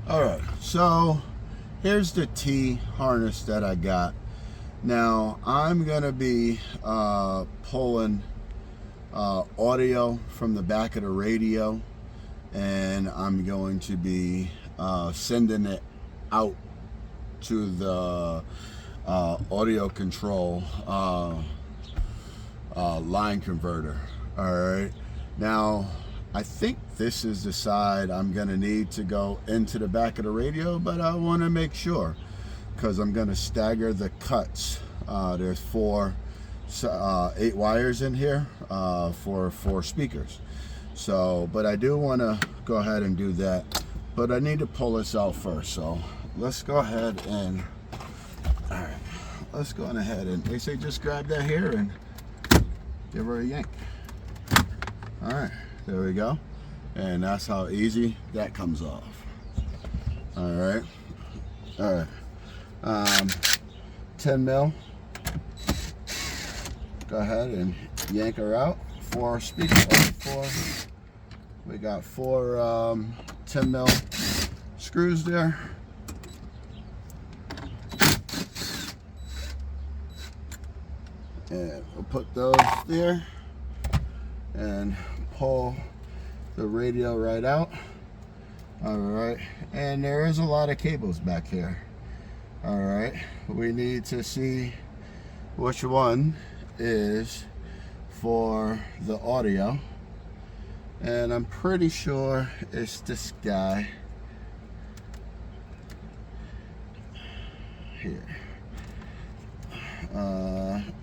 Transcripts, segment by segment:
All right, so here's the T harness that I got. Now I'm gonna be pulling audio from the back of the radio, and I'm going to be sending it out to the audio control line converter. All right, now I think this is the side I'm gonna need to go into the back of the radio, but I want to make sure because I'm gonna stagger the cuts. There's 8 wires in here for 4 speakers. So, but I do want to go ahead and do that, but I need to pull this out first. So let's go ahead and, all right, let's go on ahead and they say just grab that here and give her a yank. All right, there we go. And that's how easy that comes off. All right, 10 mil. Go ahead and yank her out. 4 speakers. 4. We got 4 10 mil screws there. And we'll put those there and pull the radio right out. All right, and there is a lot of cables back here. All right, we need to see which one is for the audio, and I'm pretty sure it's this guy here.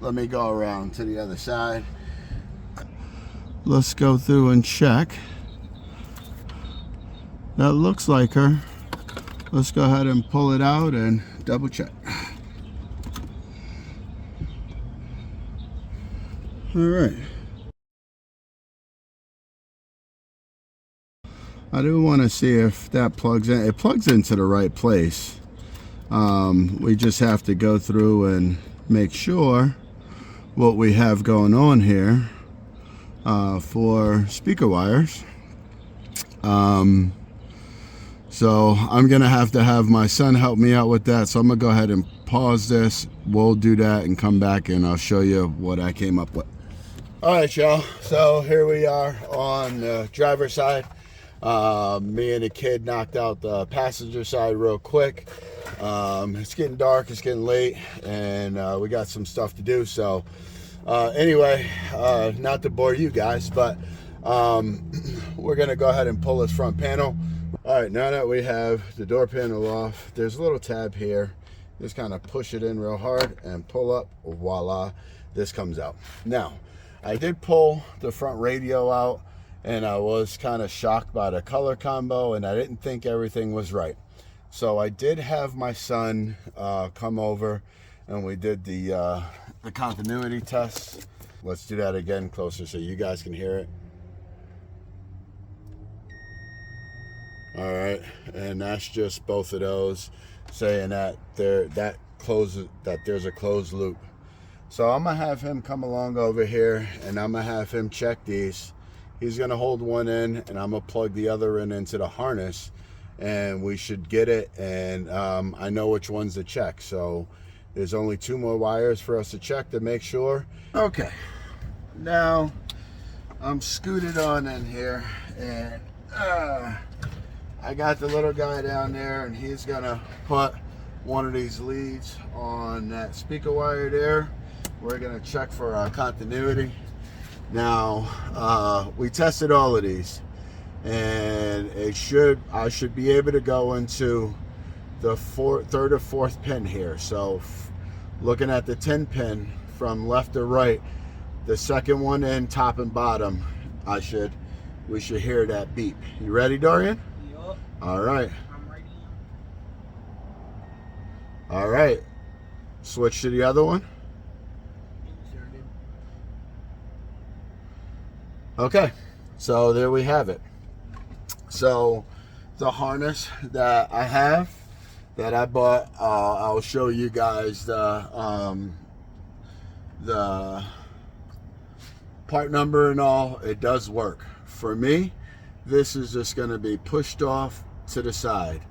Let me go around to the other side. Let's go through and check. That looks like her. Let's go ahead and pull it out and double check. All right. I do want to see if that plugs in. It plugs into the right place. We just have to go through and make sure what we have going on here for speaker wires. So I'm gonna have to have my son help me out with that. So I'm gonna go ahead and pause this. We'll do that and come back and I'll show you what I came up with. All right, y'all. So here we are on the driver's side. Me and the kid knocked out the passenger side real quick. It's getting dark, it's getting late, and we got some stuff to do. So anyway, not to bore you guys, but we're gonna go ahead and pull this front panel. All right, now that we have the door panel off, there's a little tab here. Just kind of push it in real hard and pull up, voila, this comes out. Now, I did pull the front radio out, and I was kind of shocked by the color combo, and I didn't think everything was right. So I did have my son come over, and we did the continuity test. Let's do that again closer so you guys can hear it. All right, and that's just both of those saying that there's a closed loop. So I'm gonna have him come along over here, and I'm gonna have him check these. He's gonna hold one in, and I'm gonna plug the other in into the harness, and we should get it. And I know which ones to check. So there's only 2 more wires for us to check to make sure. Okay, now I'm scooted on in here, and I got the little guy down there, and he's gonna put one of these leads on that speaker wire there. We're gonna check for continuity. Now, we tested all of these, and I should be able to go into the 3rd or 4th pin here. So looking at the 10 pin from left to right, the second one in, top and bottom, we should hear that beep. You ready, Dorian? Yup. All right. I'm ready. All right. Switch to the other one. Inserted. Okay, so there we have it. So the harness that I have, that I bought, I'll show you guys the part number and all. It does work. For me, this is just going to be pushed off to the side.